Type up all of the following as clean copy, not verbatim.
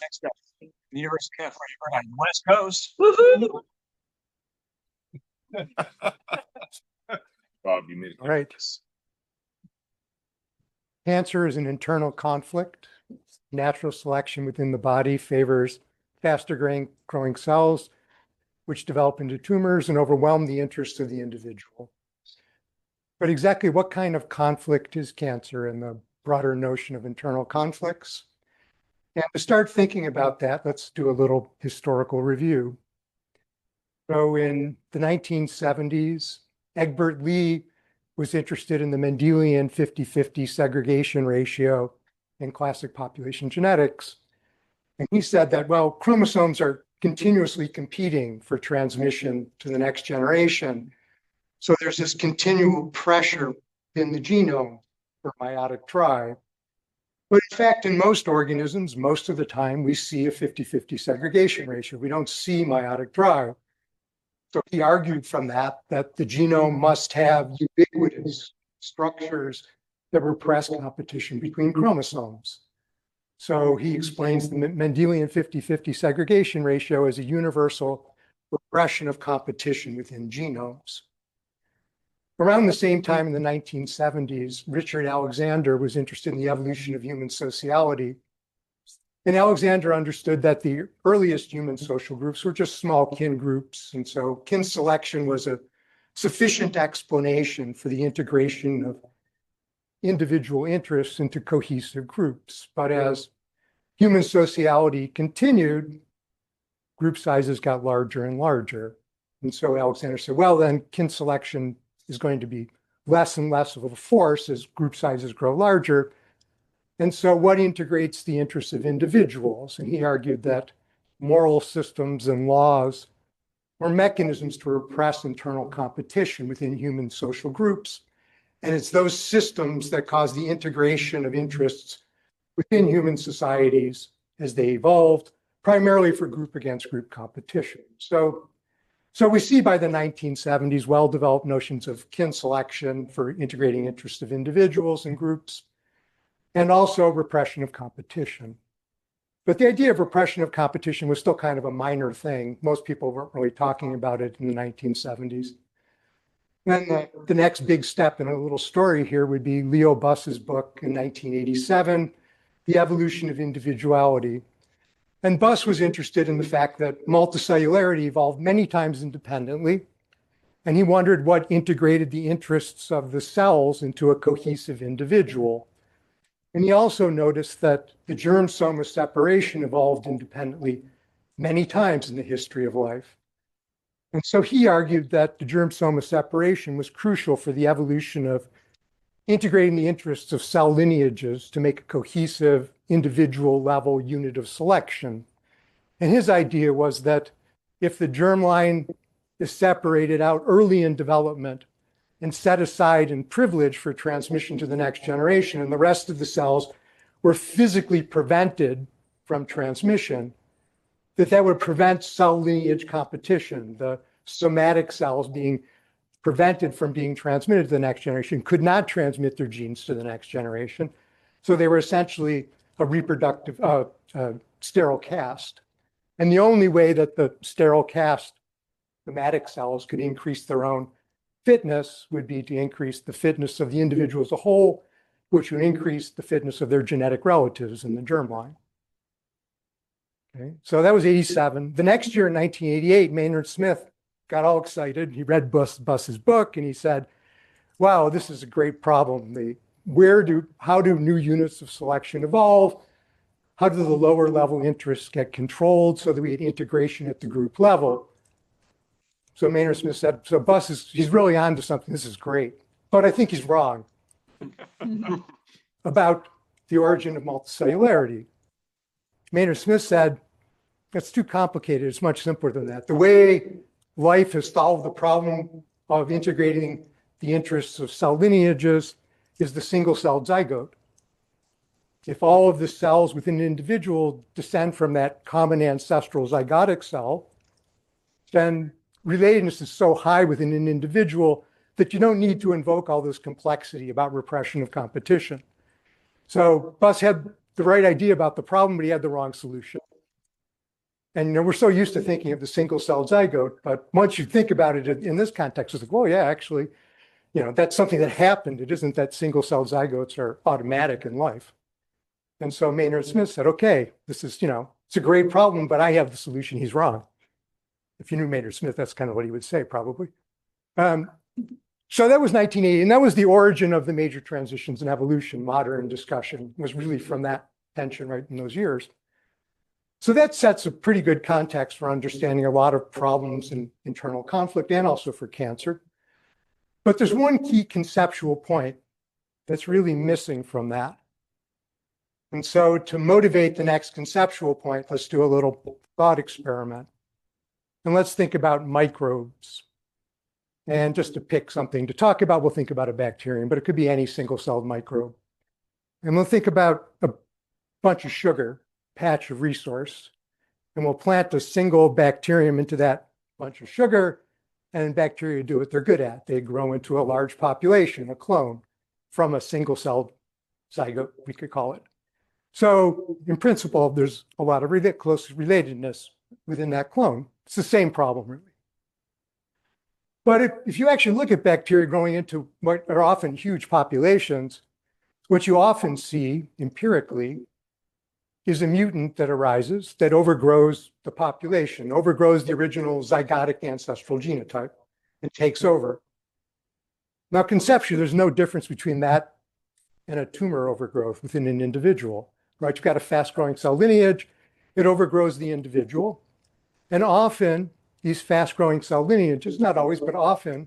Next up, the University of California on the West Coast. Woohoo! Bob, you made it. All right. Cancer is an internal conflict. Natural selection within the body favors faster growing cells, which develop into tumors and overwhelm the interests of the individual. But exactly what kind of conflict is cancer in the broader notion of internal conflicts? And to start thinking about that, let's do a little historical review. So in the 1970s, Egbert Lee was interested in the Mendelian 50-50 segregation ratio in classic population genetics. And he said that, well, chromosomes are continuously competing for transmission to the next generation. So there's this continual pressure in the genome for meiotic drive. But in fact, in most organisms, most of the time, we see a 50-50 segregation ratio. We don't see meiotic drive. So he argued from that the genome must have ubiquitous structures that repress competition between chromosomes. So he explains the Mendelian 50-50 segregation ratio as a universal repression of competition within genomes. Around the same time in the 1970s, Richard Alexander was interested in the evolution of human sociality. And Alexander understood that the earliest human social groups were just small kin groups. And so kin selection was a sufficient explanation for the integration of individual interests into cohesive groups. But as human sociality continued, group sizes got larger and larger. And so Alexander said, well, then kin selection is going to be less and less of a force as group sizes grow larger. And so what integrates the interests of individuals? And he argued that moral systems and laws were mechanisms to repress internal competition within human social groups. And it's those systems that cause the integration of interests within human societies as they evolved, primarily for group against group competition. So we see by the 1970s well-developed notions of kin selection for integrating interests of individuals and groups, and also repression of competition. But the idea of repression of competition was still kind of a minor thing. Most people weren't really talking about it in the 1970s. Then the next big step in a little story here would be Leo Buss's book in 1987, The Evolution of Individuality. And Buss was interested in the fact that multicellularity evolved many times independently, and he wondered what integrated the interests of the cells into a cohesive individual. And he also noticed that the germ-soma separation evolved independently many times in the history of life. And so he argued that the germ-soma separation was crucial for the evolution of integrating the interests of cell lineages to make a cohesive individual level unit of selection. And his idea was that if the germline is separated out early in development and set aside in privilege for transmission to the next generation, and the rest of the cells were physically prevented from transmission, that would prevent cell lineage competition. The somatic cells being prevented from being transmitted to the next generation could not transmit their genes to the next generation. So they were essentially a reproductive, sterile caste. And the only way that the sterile caste somatic cells could increase their own fitness would be to increase the fitness of the individual as a whole, which would increase the fitness of their genetic relatives in the germline. Okay, so that was 87. The next year in 1988, Maynard Smith got all excited. He read Buss's book and he said, wow, this is a great problem. How do new units of selection evolve? How do the lower level interests get controlled so that we had integration at the group level? So Maynard Smith said, so he's really on to something. This is great. But I think he's wrong about the origin of multicellularity. Maynard Smith said, it's too complicated. It's much simpler than that. The way life has solved the problem of integrating the interests of cell lineages is the single-celled zygote. If all of the cells within an individual descend from that common ancestral zygotic cell, then relatedness is so high within an individual that you don't need to invoke all this complexity about repression of competition. So Buss had the right idea about the problem, but he had the wrong solution. And we're so used to thinking of the single-celled zygote, but once you think about it in this context, it's like, well, yeah, actually, that's something that happened. It isn't that single-celled zygotes are automatic in life. And so Maynard Smith said, okay, this is, it's a great problem, but I have the solution. He's wrong. If you knew Maynard Smith, that's kind of what he would say, probably. So that was 1980, and that was the origin of the major transitions in evolution. Modern discussion was really from that tension right in those years. So that sets a pretty good context for understanding a lot of problems in internal conflict and also for cancer. But there's one key conceptual point that's really missing from that. And so to motivate the next conceptual point, let's do a little thought experiment. And let's think about microbes. And just to pick something to talk about, we'll think about a bacterium, but it could be any single-celled microbe. And we'll think about a bunch of sugar, patch of resource, and we'll plant a single bacterium into that bunch of sugar, and bacteria do what they're good at. They grow into a large population, a clone, from a single-celled zygote, we could call it. So in principle, there's a lot of close relatedness within that clone. It's the same problem, really. But if you actually look at bacteria growing into what are often huge populations, what you often see empirically is a mutant that arises that overgrows the population, overgrows the original zygotic ancestral genotype, and takes over. Now, conceptually, there's no difference between that and a tumor overgrowth within an individual, right? You've got a fast-growing cell lineage, it overgrows the individual, and often these fast-growing cell lineages, not always, but often,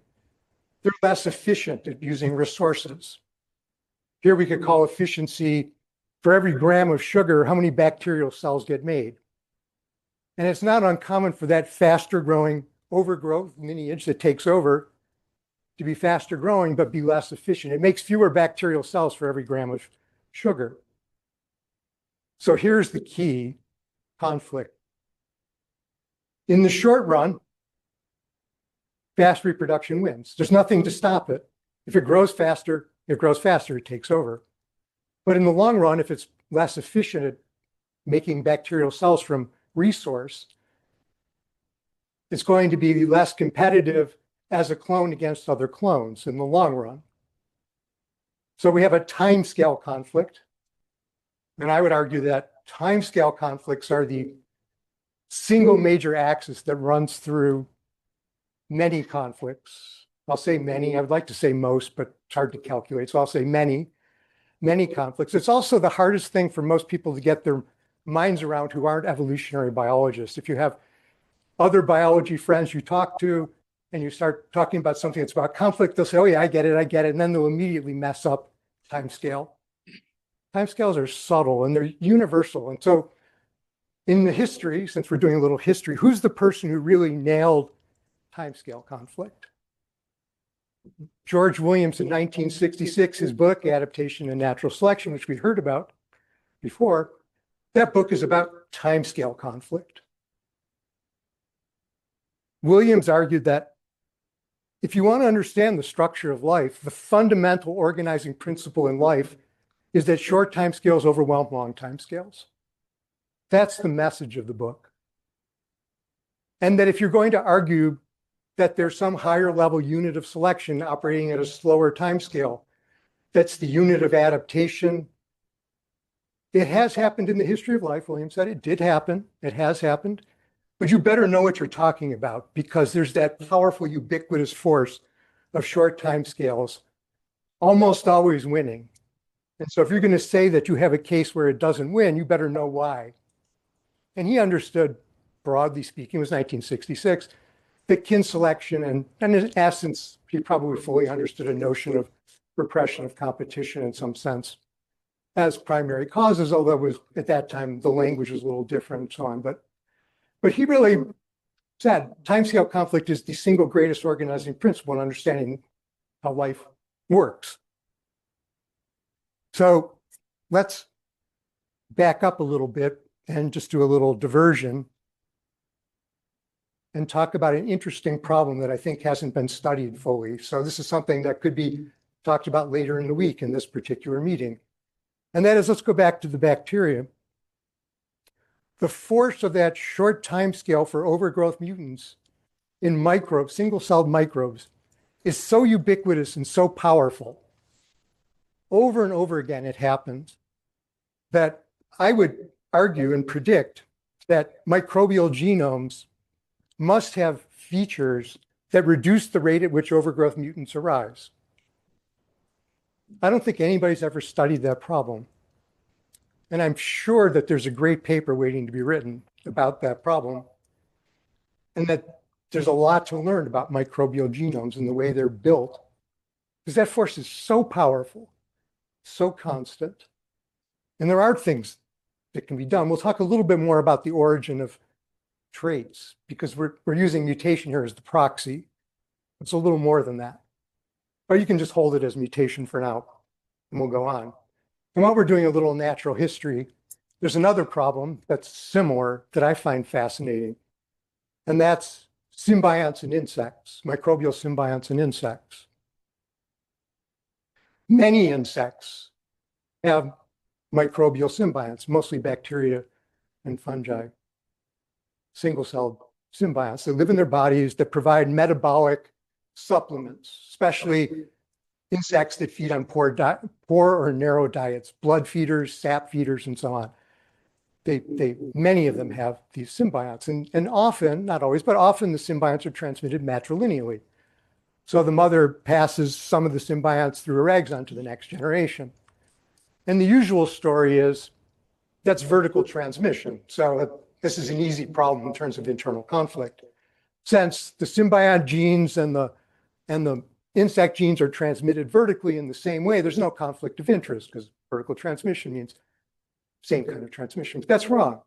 they're less efficient at using resources. Here we could call efficiency, for every gram of sugar, how many bacterial cells get made. And it's not uncommon for that faster growing overgrowth lineage that takes over to be faster growing, but be less efficient. It makes fewer bacterial cells for every gram of sugar. So here's the key conflict. In the short run, fast reproduction wins. There's nothing to stop it. If it grows faster, it takes over. But in the long run, if it's less efficient at making bacterial cells from resource, it's going to be less competitive as a clone against other clones in the long run. So we have a timescale conflict. And I would argue that timescale conflicts are the single major axis that runs through many conflicts. I'll say many. I would like to say most, but it's hard to calculate. So I'll say many conflicts. It's also the hardest thing for most people to get their minds around who aren't evolutionary biologists. If you have other biology friends you talk to and you start talking about something that's about conflict, they'll say, oh yeah, I get it. And then they'll immediately mess up timescale. Timescales are subtle and they're universal. And so in the history, since we're doing a little history, who's the person who really nailed timescale conflict? George Williams in 1966, his book, Adaptation and Natural Selection, which we heard about before, that book is about timescale conflict. Williams argued that if you want to understand the structure of life, the fundamental organizing principle in life is that short timescales overwhelm long timescales. That's the message of the book. And that if you're going to argue that there's some higher level unit of selection operating at a slower timescale, that's the unit of adaptation. It has happened in the history of life, Williams said. It did happen. It has happened. But you better know what you're talking about because there's that powerful ubiquitous force of short timescales almost always winning. And so if you're going to say that you have a case where it doesn't win, you better know why. And he understood, broadly speaking, it was 1966, that kin selection and in essence, he probably fully understood a notion of repression of competition in some sense as primary causes, although it was at that time the language was a little different and so on. But he really said timescale conflict is the single greatest organizing principle in understanding how life works. So let's back up a little bit and just do a little diversion and talk about an interesting problem that I think hasn't been studied fully. So this is something that could be talked about later in the week in this particular meeting. And that is, let's go back to the bacteria. the force of that short time scale for overgrowth mutants in microbes, single-celled microbes, is so ubiquitous and so powerful. Over and over again, it happens that I would argue and predict that microbial genomes must have features that reduce the rate at which overgrowth mutants arise. I don't think anybody's ever studied that problem. And I'm sure that there's a great paper waiting to be written about that problem, and that there's a lot to learn about microbial genomes and the way they're built, because that force is so powerful, so constant. And there are things that can be done. We'll talk a little bit more about the origin of traits, because we're using mutation here as the proxy. It's a little more than that. But you can just hold it as mutation for now, and we'll go on. And while we're doing a little natural history, there's another problem that's similar that I find fascinating, and that's symbionts in insects, microbial symbionts in insects. Many insects have microbial symbionts, mostly bacteria and fungi, single-celled symbionts that live in their bodies that provide metabolic supplements, especially insects that feed on poor or narrow diets, blood feeders, sap feeders, and so on. Many of them have these symbionts, and often, not always, but often the symbionts are transmitted matrilineally. So the mother passes some of the symbionts through her eggs onto the next generation. And the usual story is that's vertical transmission. So this is an easy problem in terms of internal conflict. Since the symbiont genes and the insect genes are transmitted vertically in the same way, there's no conflict of interest, because vertical transmission means same kind of transmission. But that's wrong.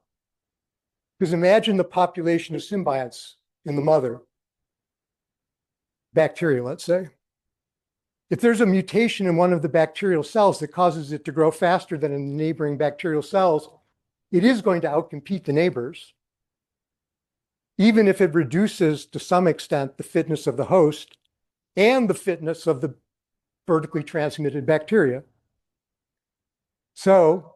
Because imagine the population of symbionts in the mother, bacteria, let's say. If there's a mutation in one of the bacterial cells that causes it to grow faster than in the neighboring bacterial cells, it is going to outcompete the neighbors, even if it reduces to some extent the fitness of the host and the fitness of the vertically transmitted bacteria. So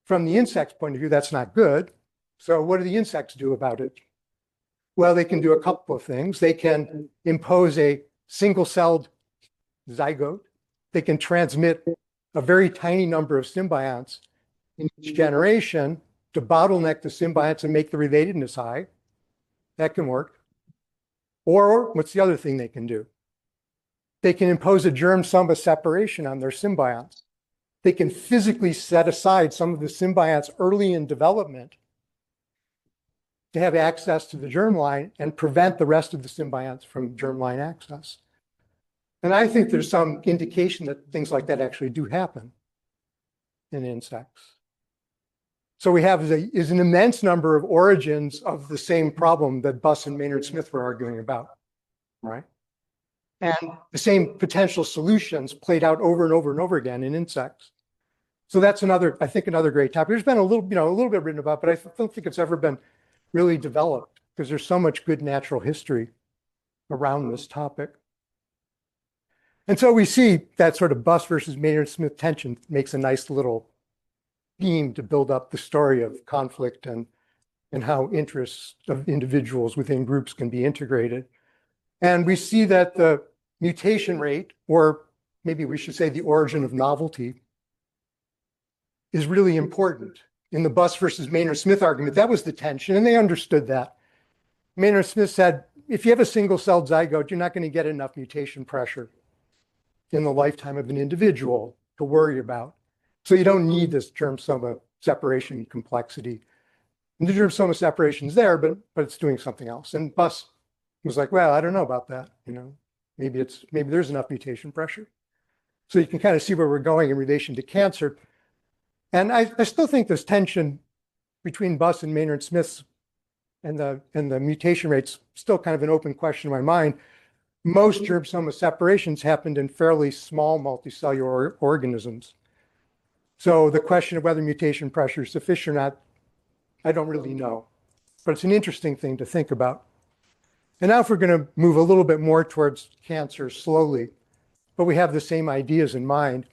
from the insect's point of view, that's not good. So what do the insects do about it? Well, they can do a couple of things. They can impose a single-celled zygote. They can transmit a very tiny number of symbionts in each generation to bottleneck the symbionts and make the relatedness high. That can work. Or what's the other thing they can do? They can impose a germ-soma separation on their symbionts. They can physically set aside some of the symbionts early in development to have access to the germline and prevent the rest of the symbionts from germline access. And I think there's some indication that things like that actually do happen in insects. So we have is an immense number of origins of the same problem that Buss and Maynard Smith were arguing about, right? And the same potential solutions played out over and over and over again in insects. So that's another, I think, another great topic. There's been a little bit written about, but I don't think it's ever been really developed because there's so much good natural history around this topic. And so we see that sort of Buss versus Maynard Smith tension makes a nice little theme to build up the story of conflict and how interests of individuals within groups can be integrated. And we see that the mutation rate, or maybe we should say the origin of novelty, is really important. In the Buss versus Maynard Smith argument, that was the tension, and they understood that. Maynard Smith said, if you have a single-celled zygote, you're not going to get enough mutation pressure in the lifetime of an individual to worry about. So you don't need this germ-soma separation complexity. And the germ-soma separation is there, but it's doing something else. And Buss was like, well, I don't know about that. Maybe there's enough mutation pressure. So you can kind of see where we're going in relation to cancer. And I still think this tension between Buss and Maynard Smith and the mutation rates still kind of an open question in my mind. Most germ-soma separations happened in fairly small multicellular organisms. So the question of whether mutation pressure is sufficient or not, I don't really know. But it's an interesting thing to think about. And now if we're going to move a little bit more towards cancer slowly, but we have the same ideas in mind.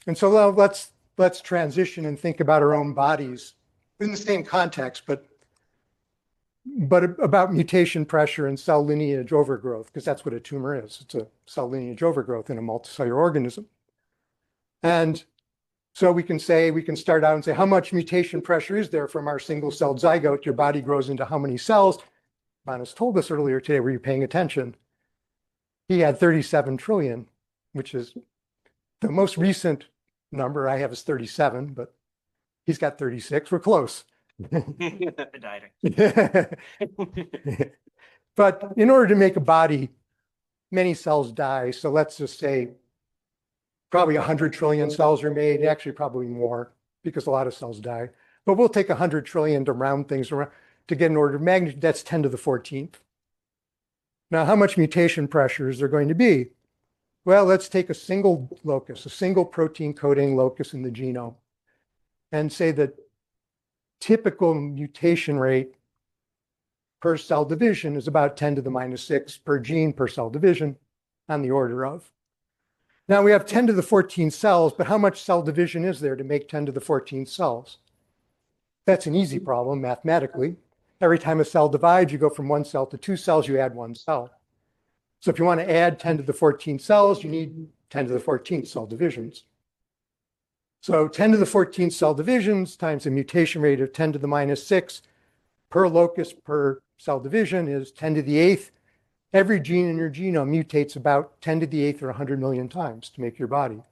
And so let's transition and think about our own bodies in the same context, but about mutation pressure and cell lineage overgrowth, because that's what a tumor is. It's a cell lineage overgrowth in a multicellular organism. And so we can start out and say, how much mutation pressure is there from our single-celled zygote? Your body grows into how many cells? Manus told us earlier today, were you paying attention? He had 37 trillion, which is the most recent number I have is 37, but he's got 36. We're close. But in order to make a body, many cells die. So let's just say probably 100 trillion cells are made, actually probably more because a lot of cells die. But we'll take 100 trillion to round things around to get an order of magnitude. That's 10 to the 14th. Now, how much mutation pressure is there going to be? Well, let's take a single locus, a single protein coding locus in the genome, and say that typical mutation rate per cell division is about 10 to the minus 6 per gene per cell division, on the order of. Now we have 10 to the 14 cells, but how much cell division is there to make 10 to the 14 cells? That's an easy problem mathematically. Every time a cell divides, you go from 1 cell to 2 cells, you add 1 cell. So if you want to add 10 to the 14 cells, you need 10 to the 14 cell divisions. So 10 to the 14 cell divisions times a mutation rate of 10 to the minus 6 per locus per cell division is 10 to the 8th. Every gene in your genome mutates about 10 to the 8th or 100 million times to make your body.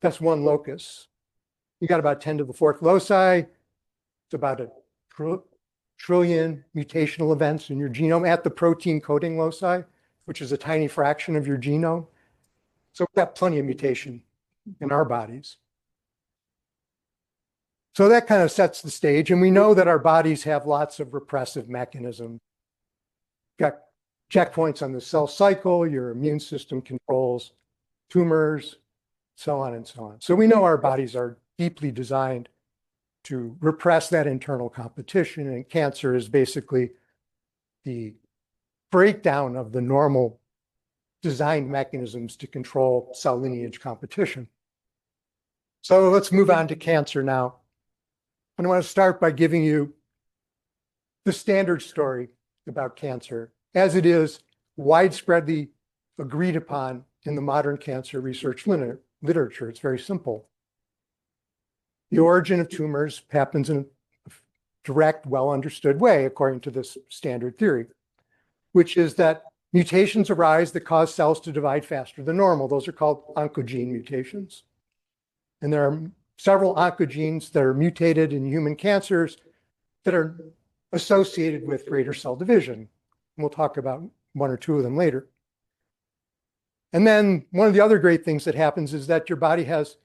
That's one locus. You got about 10 to the 4th loci. It's about a trillion mutational events in your genome at the protein coding loci, which is a tiny fraction of your genome. So we've got plenty of mutation in our bodies. So that kind of sets the stage. And we know that our bodies have lots of repressive mechanisms. Got checkpoints on the cell cycle, your immune system controls tumors, so on and so on. So we know our bodies are deeply designed to repress that internal competition, and cancer is basically the breakdown of the normal designed mechanisms to control cell lineage competition. So let's move on to cancer now. And I want to start by giving you the standard story about cancer, as it is widespreadly agreed upon in the modern cancer research literature. It's very simple. The origin of tumors happens in a direct, well-understood way, according to this standard theory, which is that mutations arise that cause cells to divide faster than normal. Those are called oncogene mutations. And there are several oncogenes that are mutated in human cancers that are associated with greater cell division. And we'll talk about one or two of them later. And then one of the other great things that happens is that your body has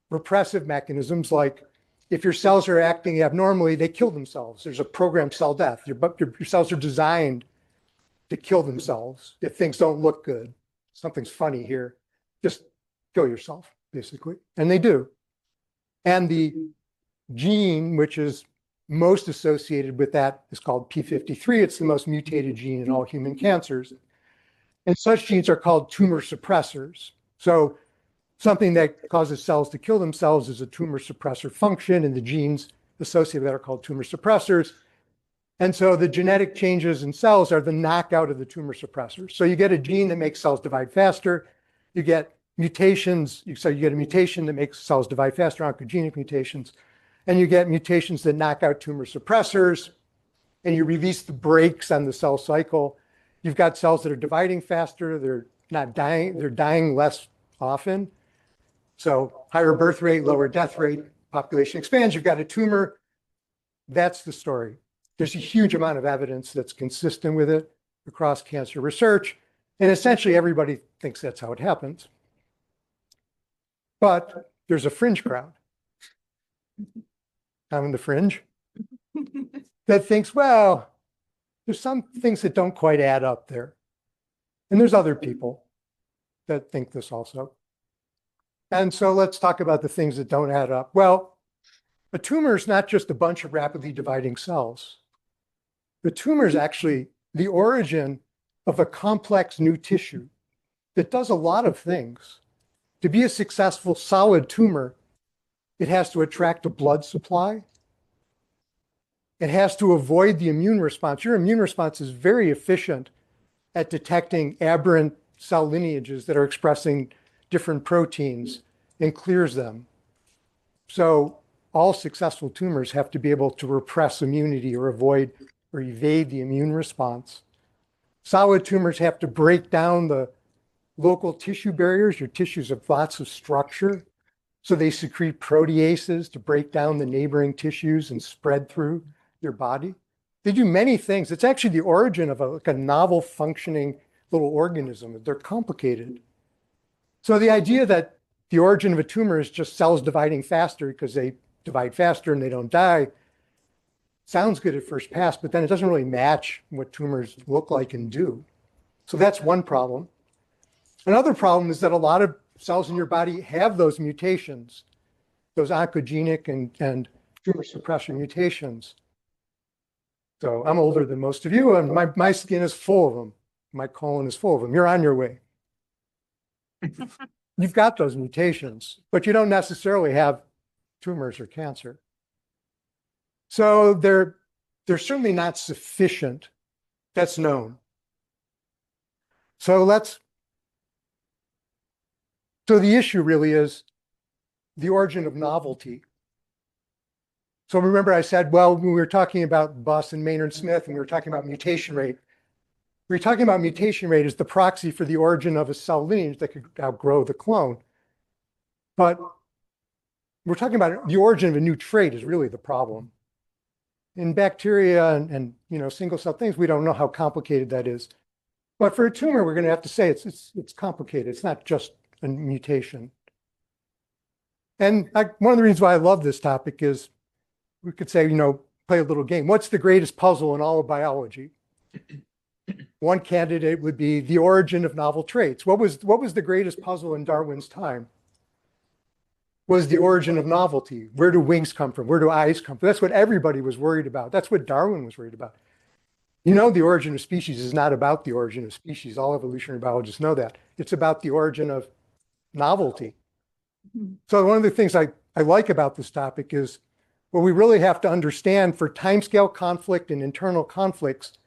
repressive mechanisms, like if your cells are acting abnormally, they kill themselves. There's a programmed cell death. Your cells are designed to kill themselves if things don't look good. Something's funny here. Just kill yourself, basically. And they do. And the gene, which is most associated with that, is called P53. It's the most mutated gene in all human cancers. And such genes are called tumor suppressors. So something that causes cells to kill themselves is a tumor suppressor function, and the genes associated with that are called tumor suppressors. And so the genetic changes in cells are the knockout of the tumor suppressors. So you get a gene that makes cells divide faster. You get mutations. So you get a mutation that makes cells divide faster, oncogenic mutations. And you get mutations that knock out tumor suppressors. And you release the brakes on the cell cycle. You've got cells that are dividing faster. They're not dying. They're dying less often. So higher birth rate, lower death rate, population expands. You've got a tumor. That's the story. There's a huge amount of evidence that's consistent with it across cancer research. And essentially everybody thinks that's how it happens. But there's a fringe crowd. I'm in the fringe that thinks, well, there's some things that don't quite add up there. And there's other people that think this also. And so let's talk about the things that don't add up. Well, a tumor is not just a bunch of rapidly dividing cells. The tumor is actually the origin of a complex new tissue that does a lot of things. To be a successful solid tumor, it has to attract a blood supply. It has to avoid the immune response. Your immune response is very efficient at detecting aberrant cell lineages that are expressing different proteins and clears them. So all successful tumors have to be able to repress immunity or avoid or evade the immune response. Solid tumors have to break down the local tissue barriers. Your tissues have lots of structure. So they secrete proteases to break down the neighboring tissues and spread through your body. They do many things. It's actually the origin of like a novel functioning little organism. They're complicated. So the idea that the origin of a tumor is just cells dividing faster because they divide faster and they don't die sounds good at first pass, but then it doesn't really match what tumors look like and do. So that's one problem. Another problem is that a lot of cells in your body have those mutations, those oncogenic and tumor suppression mutations. So I'm older than most of you, and my skin is full of them. My colon is full of them. You're on your way. You've got those mutations, but you don't necessarily have tumors or cancer. So they're certainly not sufficient. That's known. So the issue really is the origin of novelty. So remember I said, well, when we were talking about Buss and Maynard Smith, and we were talking about mutation rate, we were talking about mutation rate as the proxy for the origin of a cell lineage that could outgrow the clone. But we're talking about the origin of a new trait is really the problem. In bacteria and single cell things, we don't know how complicated that is. But for a tumor, we're going to have to say it's complicated. It's not just a mutation. And one of the reasons why I love this topic is we could say, play a little game. What's the greatest puzzle in all of biology? One candidate would be the origin of novel traits. What was the greatest puzzle in Darwin's time? Was the origin of novelty. Where do wings come from? Where do eyes come from? That's what everybody was worried about. That's what Darwin was worried about. The origin of species is not about the origin of species. All evolutionary biologists know that. It's about the origin of novelty. So one of the things I like about this topic is what we really have to understand for timescale conflict and internal conflicts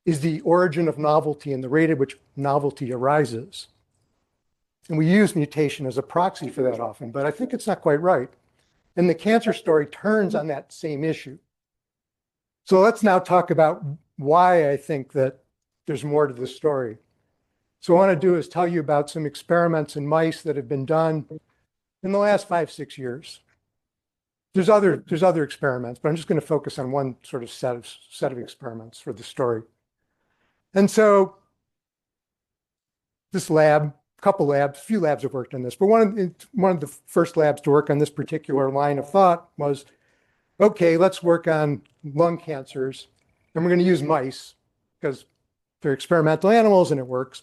is the origin of novelty and the rate at which novelty arises. And we use mutation as a proxy for that often, but I think it's not quite right. And the cancer story turns on that same issue. So let's now talk about why I think that there's more to the story. So what I want to do is tell you about some experiments in mice that have been done in the last 5-6 years. There's other experiments, but I'm just going to focus on one sort of set of experiments for the story. And so this lab, a few labs have worked on this, but one of the first labs to work on this particular line of thought was, okay, let's work on lung cancers, and we're going to use mice because they're experimental animals and it works.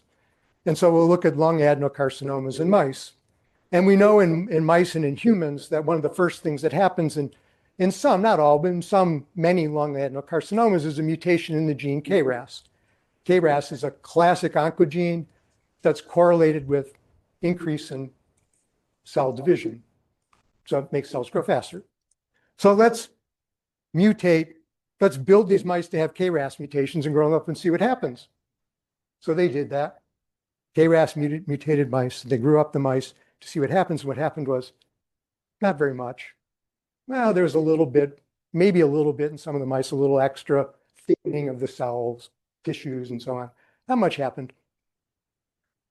And so we'll look at lung adenocarcinomas in mice. And we know in mice and in humans that one of the first things that happens in some, not all, but in many lung adenocarcinomas is a mutation in the gene KRAS. KRAS is a classic oncogene that's correlated with increase in cell division. So it makes cells grow faster. So let's build these mice to have KRAS mutations and grow them up and see what happens. So they did that. KRAS mutated mice, they grew up the mice to see what happens. What happened was not very much. Well, there was a little bit, maybe a little bit in some of the mice, a little extra thickening of the cells, tissues, and so on. Not much happened.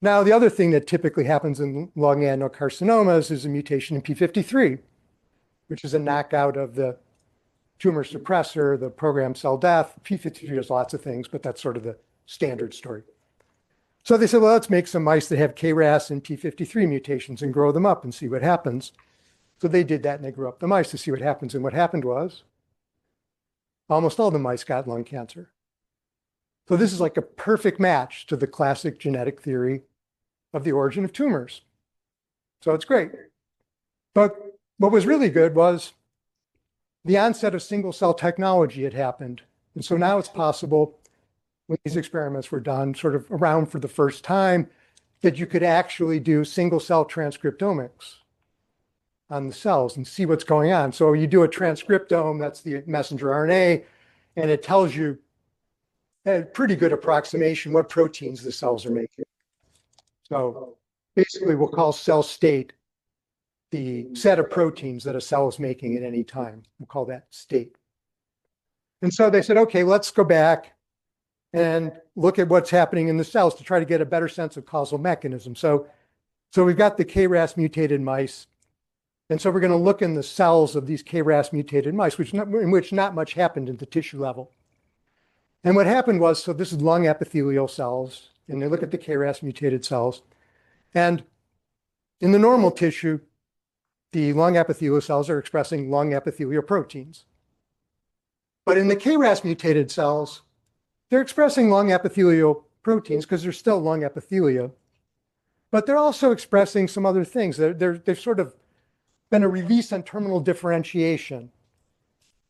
Now, the other thing that typically happens in lung adenocarcinomas is a mutation in p53, which is a knockout of the tumor suppressor, the programmed cell death. p53 does lots of things, but that's sort of the standard story. So they said, well, let's make some mice that have KRAS and p53 mutations and grow them up and see what happens. So they did that and they grew up the mice to see what happens. And what happened was almost all the mice got lung cancer. So this is like a perfect match to the classic genetic theory of the origin of tumors. So it's great. But what was really good was the onset of single cell technology had happened. And so now it's possible, when these experiments were done sort of around for the first time, that you could actually do single cell transcriptomics on the cells and see what's going on. So you do a transcriptome, that's the messenger RNA, and it tells you a pretty good approximation what proteins the cells are making. So basically we'll call cell state the set of proteins that a cell is making at any time. We'll call that state. And so they said, okay, let's go back and look at what's happening in the cells to try to get a better sense of causal mechanism. So we've got the KRAS mutated mice. And so we're going to look in the cells of these KRAS mutated mice, in which not much happened at the tissue level. And what happened was, so this is lung epithelial cells, and they look at the KRAS mutated cells. And in the normal tissue, the lung epithelial cells are expressing lung epithelial proteins. But in the KRAS mutated cells, they're expressing lung epithelial proteins because they're still lung epithelia. But they're also expressing some other things. They've sort of been a release on terminal differentiation.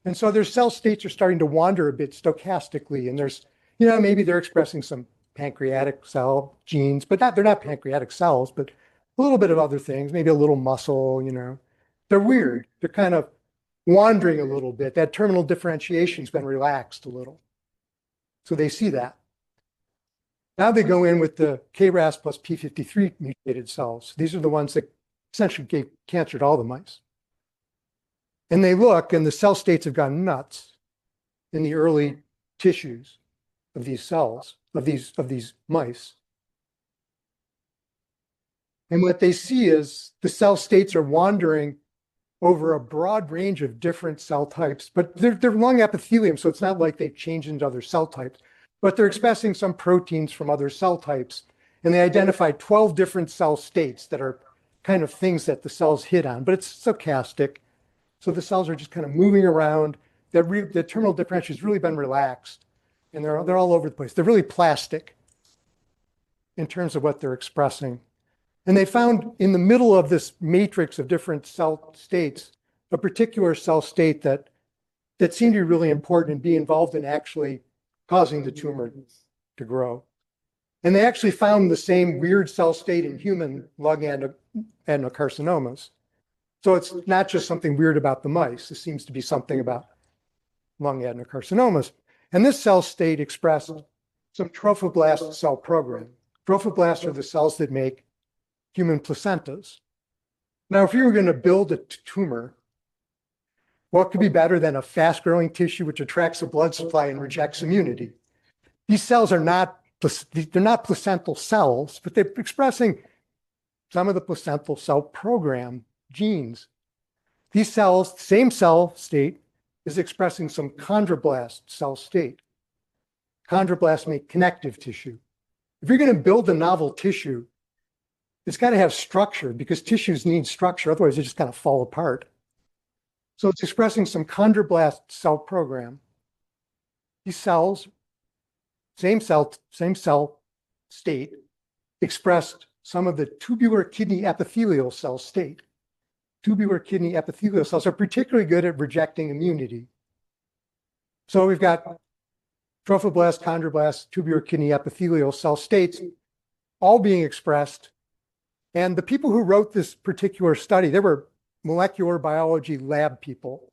And so their cell states are starting to wander a bit stochastically. And there's, maybe they're expressing some pancreatic cell genes, but they're not pancreatic cells, but a little bit of other things, maybe a little muscle, They're weird. They're kind of wandering a little bit. That terminal differentiation's been relaxed a little. So they see that. Now they go in with the KRAS plus P53 mutated cells. These are the ones that essentially gave cancer to all the mice. And they look, and the cell states have gone nuts in the early tissues of these cells, of these mice. And what they see is the cell states are wandering over a broad range of different cell types, but they're lung epithelium, so it's not like they've changed into other cell types, but they're expressing some proteins from other cell types. And they identified 12 different cell states that are kind of things that the cells hit on, but it's stochastic. So the cells are just kind of moving around. The terminal differentiation has really been relaxed, and they're all over the place. They're really plastic in terms of what they're expressing. And they found in the middle of this matrix of different cell states, a particular cell state that seemed to be really important and be involved in actually causing the tumor to grow. And they actually found the same weird cell state in human lung adenocarcinomas. So it's not just something weird about the mice. It seems to be something about lung adenocarcinomas. And this cell state expressed some trophoblast cell program. Trophoblasts are the cells that make human placentas. Now, if you were going to build a tumor, what could be better than a fast-growing tissue which attracts a blood supply and rejects immunity? These cells are they're not placental cells, but they're expressing some of the placental cell program genes. These cells, same cell state, is expressing some chondroblast cell state. Chondroblasts make connective tissue. If you're going to build a novel tissue, it's got to have structure because tissues need structure, otherwise they just kind of fall apart. So it's expressing some chondroblast cell program. These cells, same cell state, expressed some of the tubular kidney epithelial cell state. Tubular kidney epithelial cells are particularly good at rejecting immunity. So we've got trophoblast, chondroblast, tubular kidney epithelial cell states all being expressed. And the people who wrote this particular study, they were molecular biology lab people.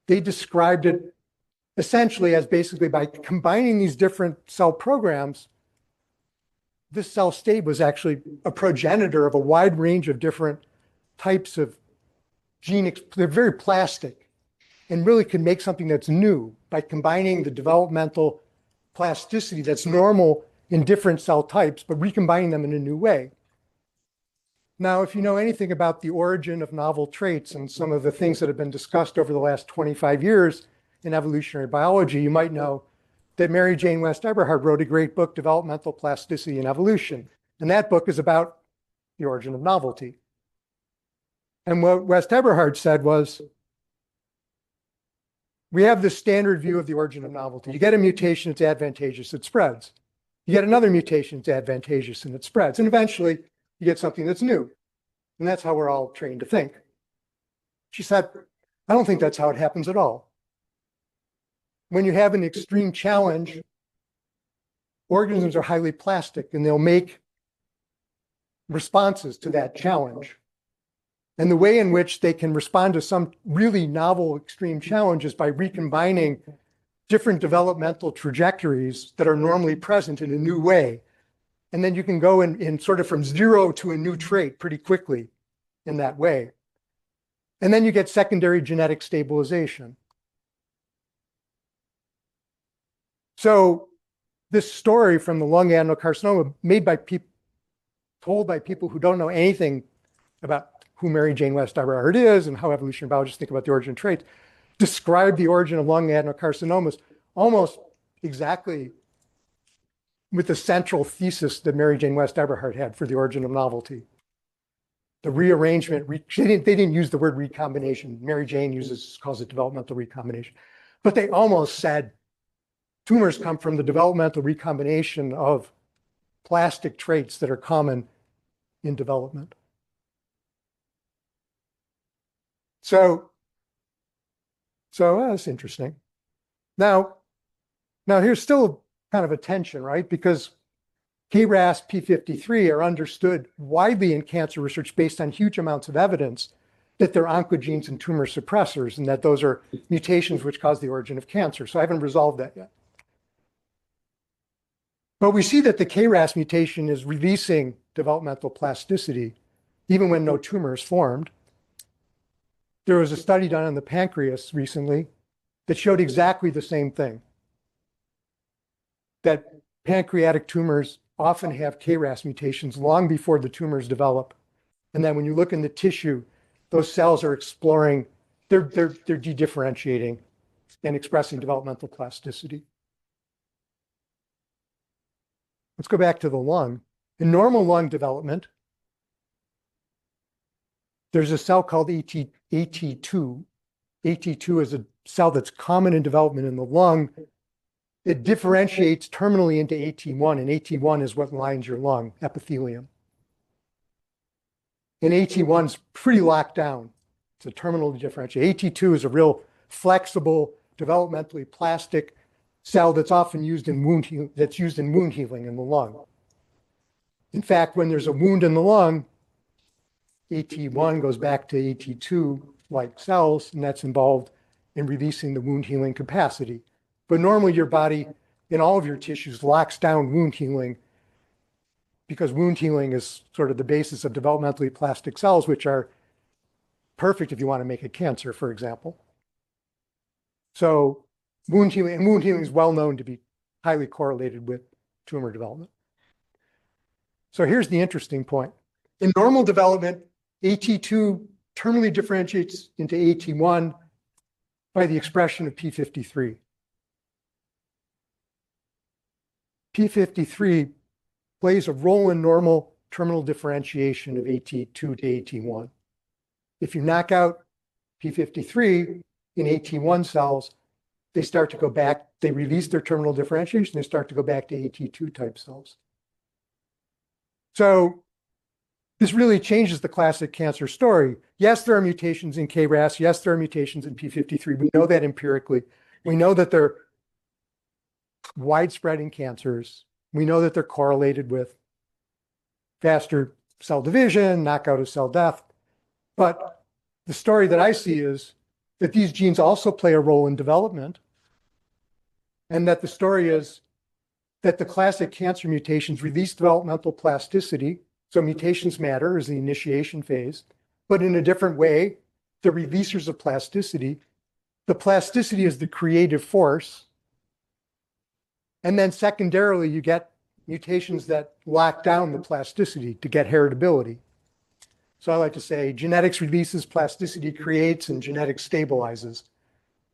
They described it essentially as basically by combining these different cell programs, this cell state was actually a progenitor of a wide range of different types of they're very plastic and really can make something that's new by combining the developmental plasticity that's normal in different cell types, but recombining them in a new way. Now, if you know anything about the origin of novel traits and some of the things that have been discussed over the last 25 years in evolutionary biology, you might know that Mary Jane West Eberhard wrote a great book, Developmental Plasticity and Evolution. And that book is about the origin of novelty. And what West Eberhard said was, we have this standard view of the origin of novelty. You get a mutation, it's advantageous, it spreads. You get another mutation, it's advantageous, and it spreads. And eventually, you get something that's new. And that's how we're all trained to think. She said, I don't think that's how it happens at all. When you have an extreme challenge, organisms are highly plastic and they'll make responses to that challenge. And the way in which they can respond to some really novel extreme challenge is by recombining different developmental trajectories that are normally present in a new way. And then you can go in sort of from zero to a new trait pretty quickly in that way. And then you get secondary genetic stabilization. So this story from the lung adenocarcinoma told by people who don't know anything about who Mary Jane West Eberhard is and how evolutionary biologists think about the origin of traits, describe the origin of lung adenocarcinomas almost exactly with the central thesis that Mary Jane West Eberhard had for the origin of novelty. The rearrangement, they didn't use the word recombination. Mary Jane calls it developmental recombination. But they almost said tumors come from the developmental recombination of plastic traits that are common in development. So that's interesting. Now here's still kind of a tension, right? Because KRAS, P53 are understood widely in cancer research based on huge amounts of evidence that they're oncogenes and tumor suppressors, and that those are mutations which cause the origin of cancer. So I haven't resolved that yet. But we see that the KRAS mutation is releasing developmental plasticity, even when no tumor is formed. There was a study done on the pancreas recently that showed exactly the same thing, that pancreatic tumors often have KRAS mutations long before the tumors develop. And then when you look in the tissue, those cells are exploring, they're dedifferentiating and expressing developmental plasticity. Let's go back to the lung. In normal lung development, there's a cell called AT2. AT2 is a cell that's common in development in the lung. It differentiates terminally into AT1, and AT1 is what lines your lung, epithelium. And AT1 is pretty locked down. It's a terminally differentiated. AT2 is a real flexible, developmentally plastic cell that's often used in wound healing in the lung. In fact, when there's a wound in the lung, AT1 goes back to AT2-like cells, and that's involved in releasing the wound healing capacity. But normally your body, in all of your tissues, locks down wound healing because wound healing is sort of the basis of developmentally plastic cells, which are perfect if you want to make a cancer, for example. So wound healing is well known to be highly correlated with tumor development. So here's the interesting point. In normal development, AT2 terminally differentiates into AT1 by the expression of P53. P53 plays a role in normal terminal differentiation of AT2 to AT1. If you knock out P53 in AT1 cells, they start to go back, they release their terminal differentiation, they start to go back to AT2 type cells. So this really changes the classic cancer story. Yes, there are mutations in KRAS. Yes, there are mutations in P53. We know that empirically. We know that they're widespread in cancers. We know that they're correlated with faster cell division, knockout of cell death. But the story that I see is that these genes also play a role in development, and that the story is that the classic cancer mutations release developmental plasticity. So mutations matter as the initiation phase, but in a different way, the releasers of plasticity. The plasticity is the creative force. And then secondarily, you get mutations that lock down the plasticity to get heritability. So I like to say genetics releases, plasticity creates, and genetics stabilizes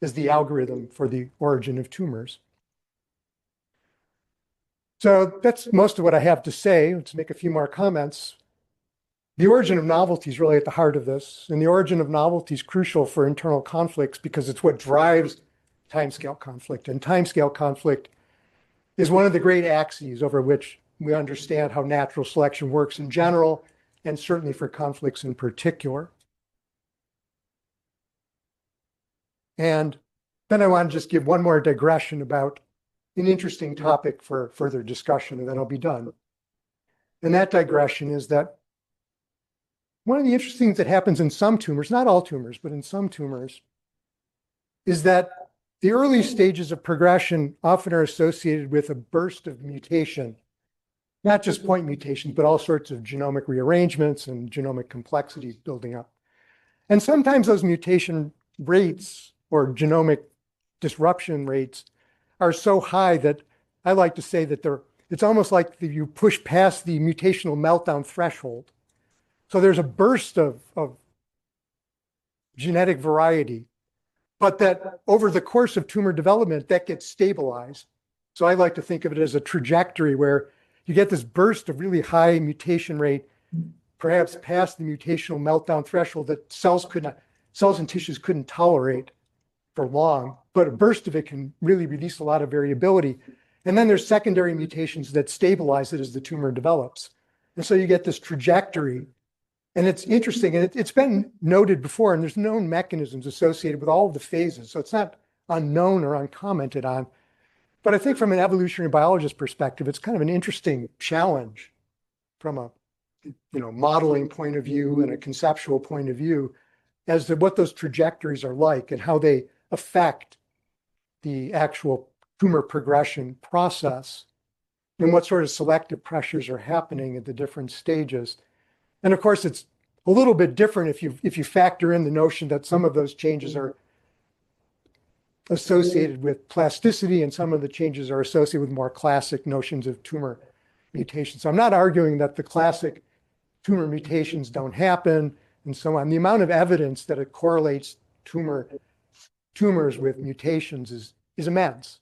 is the algorithm for the origin of tumors. So that's most of what I have to say. Let's make a few more comments. The origin of novelty is really at the heart of this, and the origin of novelty is crucial for internal conflicts because it's what drives timescale conflict. And timescale conflict is one of the great axes over which we understand how natural selection works in general, and certainly for conflicts in particular. And then I want to just give one more digression about an interesting topic for further discussion, and then I'll be done. And that digression is that one of the interesting things that happens in some tumors, not all tumors, but in some tumors, is that the early stages of progression often are associated with a burst of mutation, not just point mutations, but all sorts of genomic rearrangements and genomic complexities building up. And sometimes those mutation rates or genomic disruption rates are so high that I like to say that it's almost like you push past the mutational meltdown threshold. So there's a burst of genetic variety, but that over the course of tumor development, that gets stabilized. So I like to think of it as a trajectory where you get this burst of really high mutation rate, perhaps past the mutational meltdown threshold that cells and tissues couldn't tolerate for long, but a burst of it can really release a lot of variability. And then there's secondary mutations that stabilize it as the tumor develops. And so you get this trajectory. And it's interesting, and it's been noted before, and there's known mechanisms associated with all of the phases. So it's not unknown or uncommented on. But I think from an evolutionary biologist perspective, it's kind of an interesting challenge from a modeling point of view and a conceptual point of view as to what those trajectories are like and how they affect the actual tumor progression process and what sort of selective pressures are happening at the different stages. And of course, it's a little bit different if you factor in the notion that some of those changes are associated with plasticity and some of the changes are associated with more classic notions of tumor mutations. So I'm not arguing that the classic tumor mutations don't happen and so on. The amount of evidence that it correlates tumors with mutations is immense.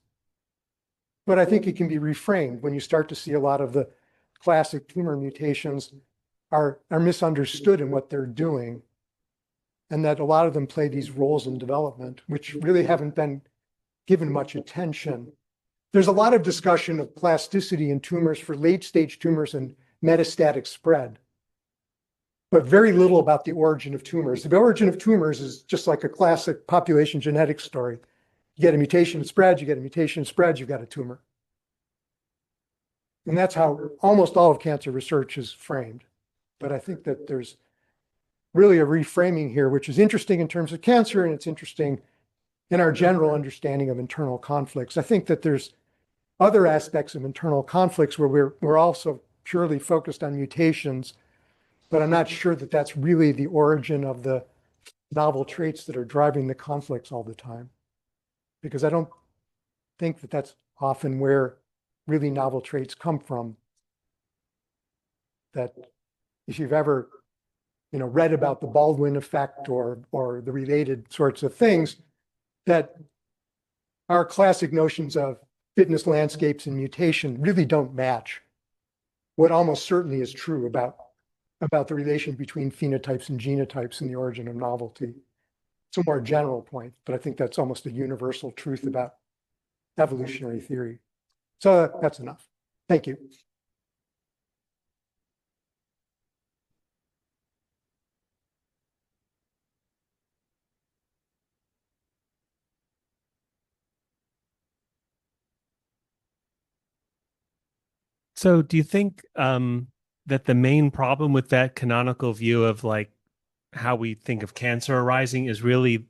But I think it can be reframed when you start to see a lot of the classic tumor mutations are misunderstood in what they're doing, and that a lot of them play these roles in development, which really haven't been given much attention. There's a lot of discussion of plasticity in tumors for late-stage tumors and metastatic spread, but very little about the origin of tumors. The origin of tumors is just like a classic population genetics story. You get a mutation, it spreads, you get a mutation, it spreads, you've got a tumor. And that's how almost all of cancer research is framed. But I think that there's really a reframing here, which is interesting in terms of cancer, and it's interesting in our general understanding of internal conflicts. I think that there's other aspects of internal conflicts where we're also purely focused on mutations, but I'm not sure that that's really the origin of the novel traits that are driving the conflicts all the time, because I don't think that that's often where really novel traits come from. That if you've ever read about the Baldwin effect or the related sorts of things, that our classic notions of fitness landscapes and mutation really don't match what almost certainly is true about the relation between phenotypes and genotypes and the origin of novelty. It's a more general point, but I think that's almost a universal truth about evolutionary theory. So that's enough. Thank you. So do you think that the main problem with that canonical view of like how we think of cancer arising is really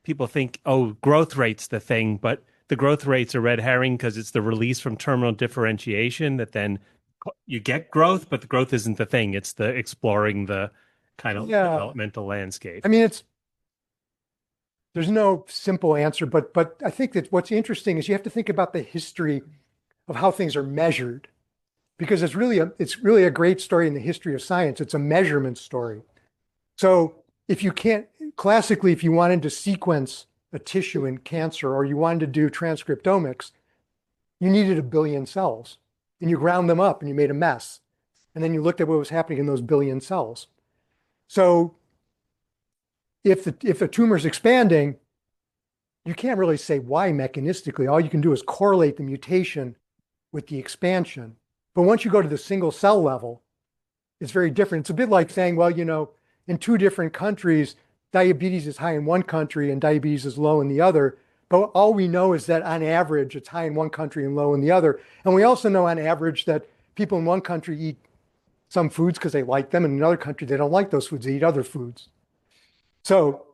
people think, oh, growth rate's the thing, but the growth rate's a red herring because it's the release from terminal differentiation that then you get growth, but the growth isn't the thing. It's the exploring the kind of developmental landscape. I mean, there's no simple answer, but I think that what's interesting is you have to think about the history of how things are measured, because it's really a great story in the history of science. It's a measurement story. So if you classically, if you wanted to sequence a tissue in cancer or you wanted to do transcriptomics, you needed 1 billion cells and you ground them up and you made a mess. And then you looked at what was happening in those 1 billion cells. So if a tumor is expanding, you can't really say why mechanistically. All you can do is correlate the mutation with the expansion. But once you go to the single cell level, it's very different. It's a bit like saying, well, in 2 different countries, diabetes is high in one country and diabetes is low in the other. But all we know is that on average, it's high in one country and low in the other. And we also know on average that people in one country eat some foods because they like them. In another country, they don't like those foods. They eat other foods. So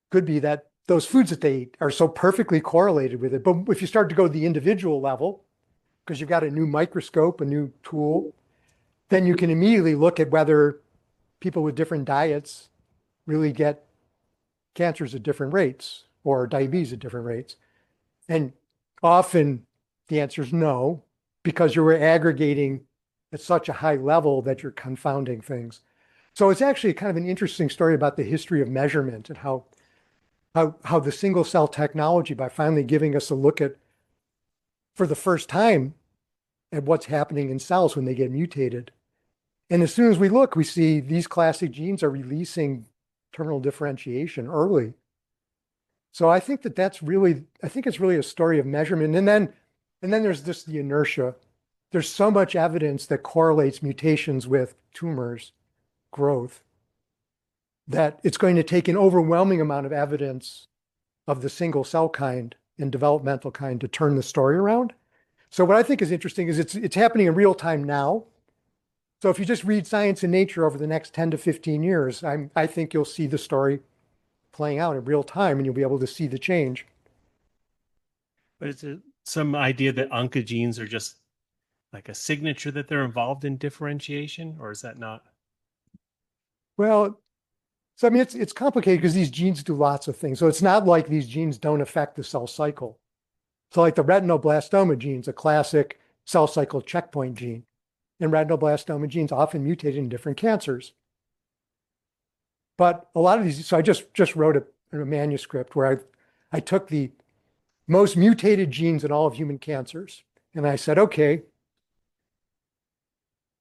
could be that those foods that they eat are so perfectly correlated with it. But if you start to go to the individual level, because you've got a new microscope, a new tool, then you can immediately look at whether people with different diets really get cancers at different rates or diabetes at different rates. And often the answer is no, because you're aggregating at such a high level that you're confounding things. So it's actually kind of an interesting story about the history of measurement and how the single cell technology, by finally giving us a look at, for the first time, at what's happening in cells when they get mutated. And as soon as we look, we see these classic genes are releasing terminal differentiation early. So I think it's really a story of measurement. And then there's just the inertia. There's so much evidence that correlates mutations with tumors growth that it's going to take an overwhelming amount of evidence of the single cell kind and developmental kind to turn the story around. So what I think is interesting is it's happening in real time now. So if you just read Science and Nature over the next 10 to 15 years, I think you'll see the story playing out in real time and you'll be able to see the change. But is it some idea that oncogenes are just like a signature that they're involved in differentiation, or is that not? Well, so I mean, it's complicated because these genes do lots of things. So it's not like these genes don't affect the cell cycle. So like the retinoblastoma gene is a classic cell cycle checkpoint gene. And retinoblastoma genes often mutate in different cancers. But a lot of these, so I just wrote a manuscript where I took the most mutated genes in all of human cancers. And I said, okay,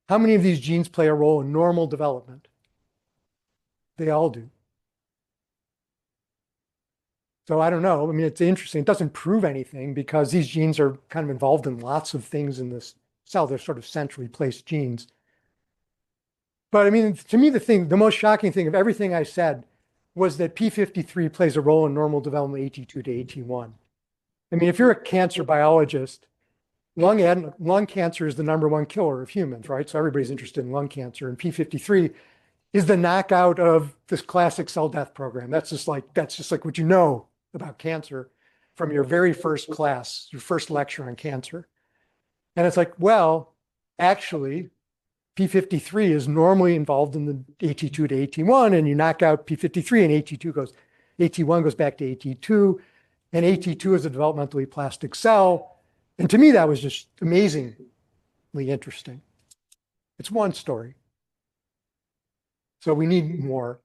how many of these genes play a role in normal development? They all do. So I don't know. I mean, it's interesting. It doesn't prove anything because these genes are kind of involved in lots of things in this cell. They're sort of centrally placed genes. But I mean, to me, the most shocking thing of everything I said was that P53 plays a role in normal development AT2 to AT1. I mean, if you're a cancer biologist, lung cancer is the #1 killer of humans, right? So everybody's interested in lung cancer, and P53 is the knockout of this classic cell death program. That's just like what you know about cancer from your very first class, your first lecture on cancer. And it's like, well, actually, P53 is normally involved in the AT2 to AT1, and you knock out P53 and AT1 goes back to AT2, and AT2 is a developmentally plastic cell. And to me, that was just amazingly interesting. It's one story. So we need more.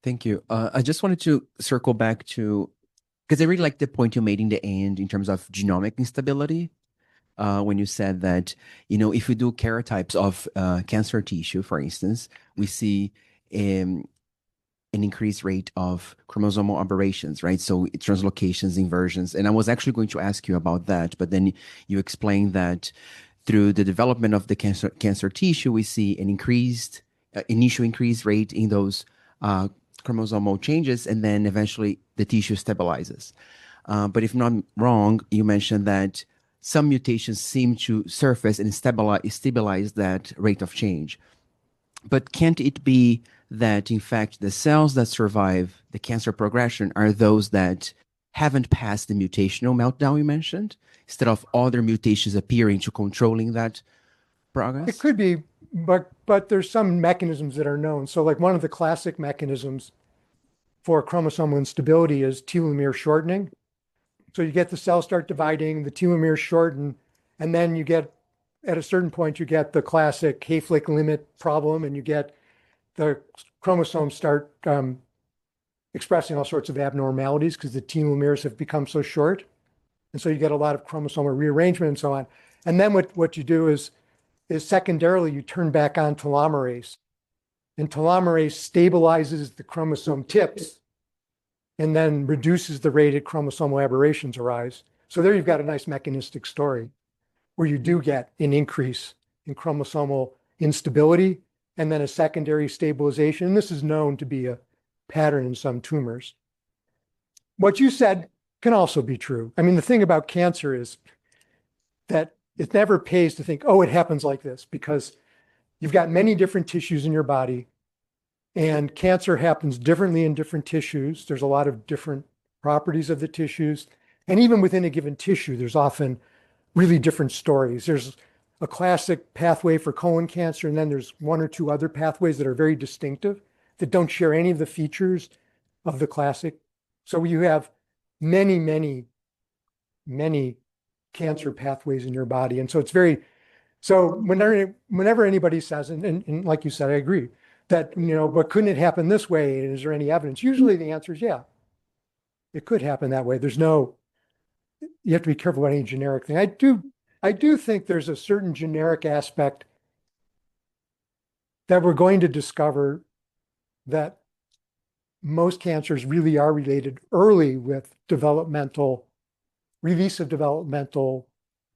Thank you. I just wanted to circle back to, because I really like the point you made in the end in terms of genomic instability. When you said that, if we do karyotypes of cancer tissue, for instance, we see an increased rate of chromosomal aberrations, right? So translocations, inversions. And I was actually going to ask you about that, but then you explained that through the development of the cancer tissue, we see an initial increased rate in those chromosomal changes, and then eventually the tissue stabilizes. But if not wrong, you mentioned that some mutations seem to surface and stabilize that rate of change. But can't it be that, in fact, the cells that survive the cancer progression are those that haven't passed the mutational meltdown you mentioned, instead of other mutations appearing to controlling that progress? It could be, but there's some mechanisms that are known. So like one of the classic mechanisms for chromosomal instability is telomere shortening. So you get the cells start dividing, the telomeres shorten, and then at a certain point, you get the classic Hayflick limit problem, and you get the chromosomes start expressing all sorts of abnormalities because the telomeres have become so short. And so you get a lot of chromosomal rearrangement and so on. And then what you do is secondarily, you turn back on telomerase. And telomerase stabilizes the chromosome tips and then reduces the rate at chromosomal aberrations arise. So there you've got a nice mechanistic story where you do get an increase in chromosomal instability and then a secondary stabilization. And this is known to be a pattern in some tumors. what you said can also be true. I mean, the thing about cancer is that it never pays to think, oh, it happens like this, because you've got many different tissues in your body, and cancer happens differently in different tissues. There's a lot of different properties of the tissues. And even within a given tissue, there's often really different stories. There's a classic pathway for colon cancer, and then there's one or two other pathways that are very distinctive that don't share any of the features of the classic. So you have many, many, many cancer pathways in your body. And so it's very, so whenever anybody says, and like you said, I agree, that, but couldn't it happen this way? And is there any evidence? Usually the answer is yeah, it could happen that way. You have to be careful about any generic thing. I do think there's a certain generic aspect that we're going to discover, that most cancers really are related early with release of developmental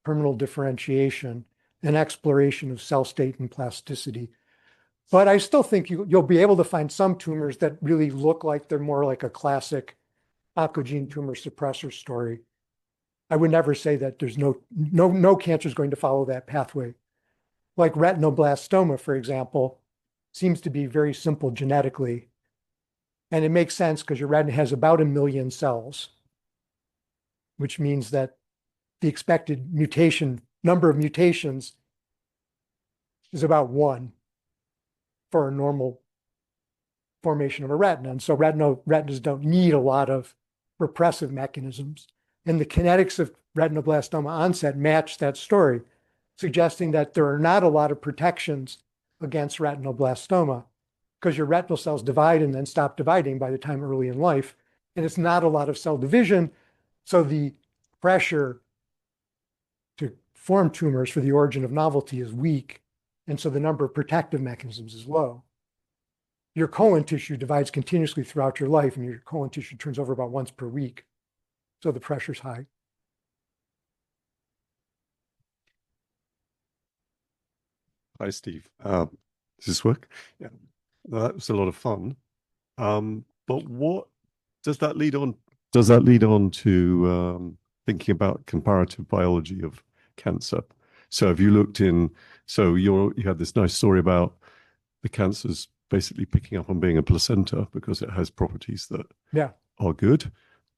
terminal differentiation and exploration of cell state and plasticity. But I still think you'll be able to find some tumors that really look like they're more like a classic oncogene tumor suppressor story. I would never say that there's no cancer is going to follow that pathway. Like retinoblastoma, for example, seems to be very simple genetically. And it makes sense because your retina has about 1 million cells, which means that the expected number of mutations is about 1 for a normal formation of a retina. And so retinas don't need a lot of repressive mechanisms. And the kinetics of retinoblastoma onset match that story, suggesting that there are not a lot of protections against retinoblastoma because your retinal cells divide and then stop dividing by the time early in life. And it's not a lot of cell division. So the pressure to form tumors for the origin of novelty is weak. And so the number of protective mechanisms is low. Your colon tissue divides continuously throughout your life, and your colon tissue turns over about once per week. So the pressure's high. Hi, Steve. Does this work? Yeah. That was a lot of fun. But what does that lead on? Does that lead on to thinking about comparative biology of cancer? So have you looked in, so you had this nice story about the cancers basically picking up on being a placenta because it has properties that are good.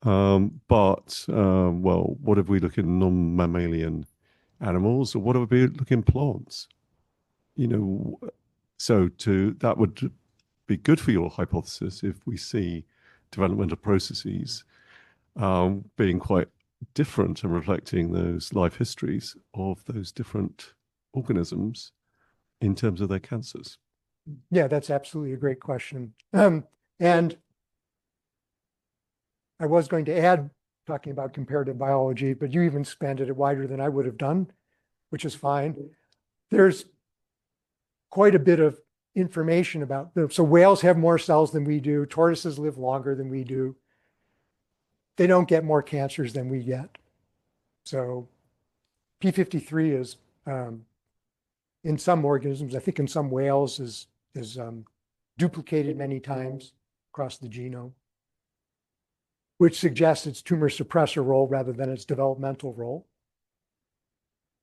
But what if we look in non-mammalian animals, or what if we look in plants? So that would be good for your hypothesis if we see developmental processes being quite different and reflecting those life histories of those different organisms in terms of their cancers. Yeah, that's absolutely a great question. And I was going to add, talking about comparative biology, but you even expanded it wider than I would have done, which is fine. There's quite a bit of information about them. So whales have more cells than we do. Tortoises live longer than we do. They don't get more cancers than we get. So P53 is, in some organisms, I think in some whales, is duplicated many times across the genome, which suggests its tumor suppressor role rather than its developmental role,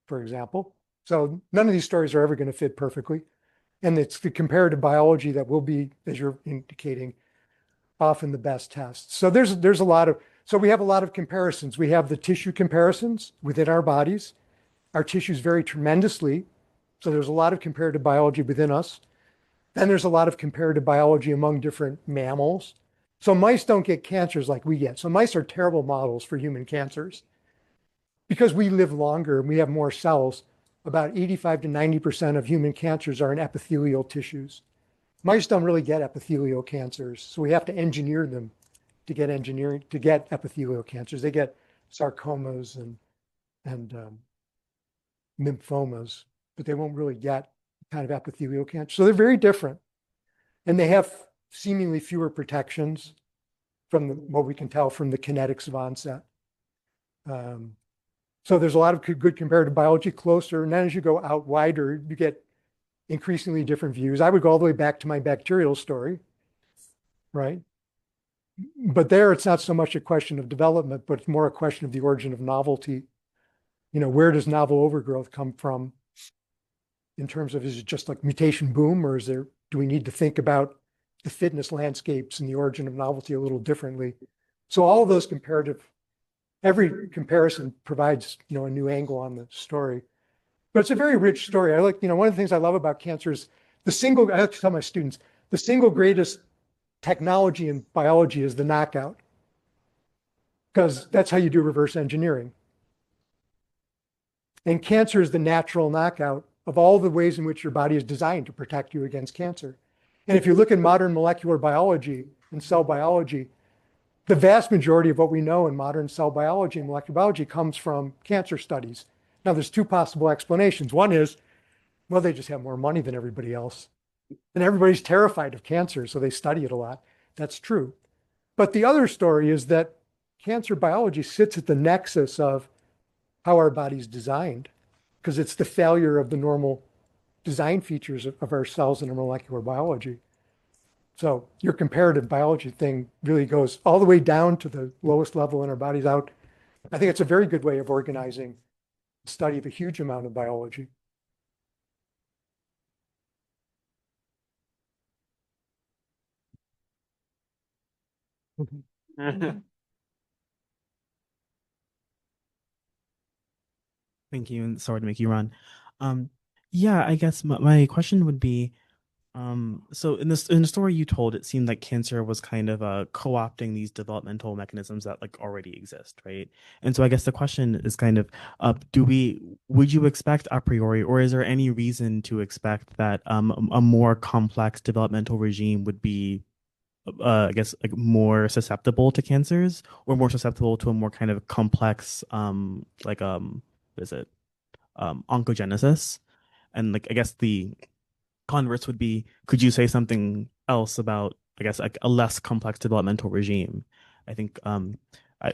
for example. So none of these stories are ever going to fit perfectly. And it's the comparative biology that will be, as you're indicating, often the best test. So there's a lot of, so we have a lot of comparisons. We have the tissue comparisons within our bodies. Our tissues vary tremendously. So there's a lot of comparative biology within us. Then there's a lot of comparative biology among different mammals. So mice don't get cancers like we get. So mice are terrible models for human cancers. Because we live longer and we have more cells, about 85 to 90% of human cancers are in epithelial tissues. Mice don't really get epithelial cancers, so we have to engineer them to get epithelial cancers. They get sarcomas and lymphomas, but they won't really get kind of epithelial cancer. So they're very different. And they have seemingly fewer protections from what we can tell from the kinetics of onset. So there's a lot of good comparative biology closer. And then as you go out wider, you get increasingly different views. I would go all the way back to my bacterial story, right? But there, it's not so much a question of development, but it's more a question of the origin of novelty. Where does novel overgrowth come from in terms of, is it just like mutation boom, or do we need to think about the fitness landscapes and the origin of novelty a little differently? So all of those every comparison provides, a new angle on the story. But it's a very rich story. One of the things I love about cancer is I like to tell my students, the single greatest technology in biology is the knockout, because that's how you do reverse engineering. And cancer is the natural knockout of all the ways in which your body is designed to protect you against cancer. And if you look at modern molecular biology and cell biology, the vast majority of what we know in modern cell biology and molecular biology comes from cancer studies. Now, there's two possible explanations. One is, well, they just have more money than everybody else. And everybody's terrified of cancer, so they study it a lot. That's true. But the other story is that cancer biology sits at the nexus of how our body's designed, because it's the failure of the normal design features of our cells in our molecular biology. So your comparative biology thing really goes all the way down to the lowest level in our bodies out. I think it's a very good way of organizing the study of a huge amount of biology. Thank you, and sorry to make you run. Yeah, I guess my question would be, so in the story you told, it seemed like cancer was kind of co-opting these developmental mechanisms that like already exist, right? And so I guess the question is kind of, would you expect a priori, or is there any reason to expect that a more complex developmental regime would be I guess like more susceptible to cancers, or more susceptible to a more kind of complex what is it, oncogenesis? And like I guess the converse would be, could you say something else about, I guess, like a less complex developmental regime? I think I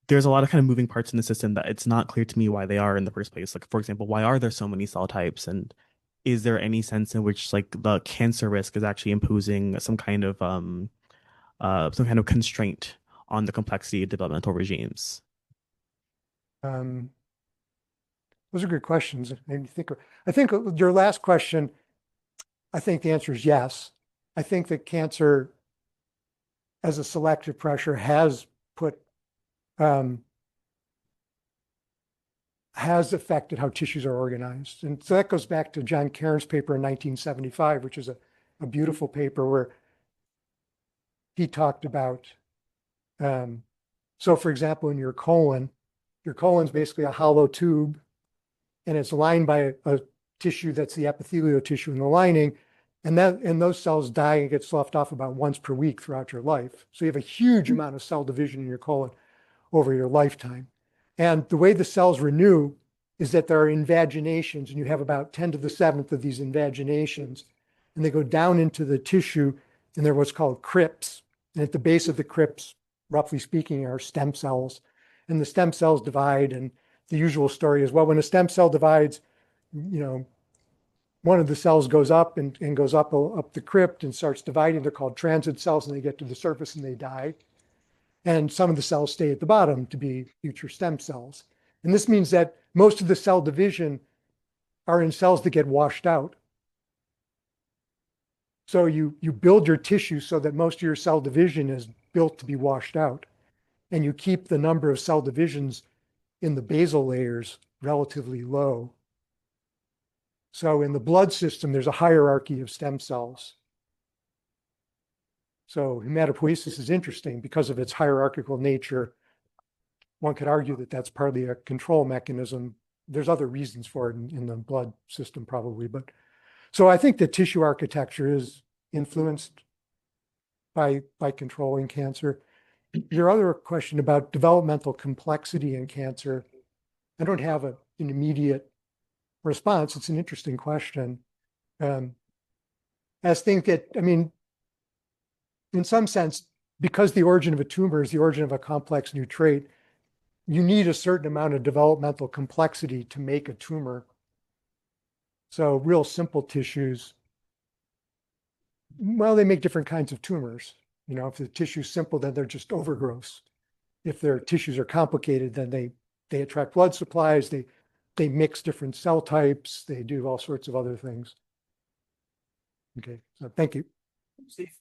there's a lot of kind of moving parts in the system that it's not clear to me why they are in the first place. Like, for example, why are there so many cell types? And is there any sense in which like the cancer risk is actually imposing some kind of constraint on the complexity of developmental regimes? Those are good questions. I think your last question, I think the answer is yes. I think that cancer as a selective pressure has affected how tissues are organized. And so that goes back to John Cairns' paper in 1975, which is a beautiful paper where he talked about, so for example, in your colon's basically a hollow tube, and it's lined by a tissue that's the epithelial tissue in the lining, and those cells die and get sloughed off about once per week throughout your life. So you have a huge amount of cell division in your colon over your lifetime. And the way the cells renew is that there are invaginations, and you have about 10 to the 7th of these invaginations, and they go down into the tissue, and they're what's called crypts. And at the base of the crypts, roughly speaking, are stem cells. And the stem cells divide, and the usual story is, well, when a stem cell divides, one of the cells goes up and goes up the crypt and starts dividing. They're called transit cells, and they get to the surface and they die. And some of the cells stay at the bottom to be future stem cells. And this means that most of the cell division are in cells that get washed out. So you build your tissue so that most of your cell division is built to be washed out. And you keep the number of cell divisions in the basal layers relatively low. So in the blood system, there's a hierarchy of stem cells. So hematopoiesis is interesting because of its hierarchical nature. One could argue that that's partly a control mechanism. There's other reasons for it in the blood system probably, but so I think that tissue architecture is influenced by controlling cancer. Your other question about developmental complexity in cancer, I don't have an immediate response. It's an interesting question. I think that, in some sense, because the origin of a tumor is the origin of a complex new trait, you need a certain amount of developmental complexity to make a tumor. So real simple tissues, well, they make different kinds of tumors. You know, if the tissue's simple, then they're just overgrowths. If their tissues are complicated, then they attract blood supplies, they mix different cell types, they do all sorts of other things. Okay, so thank you. Steve?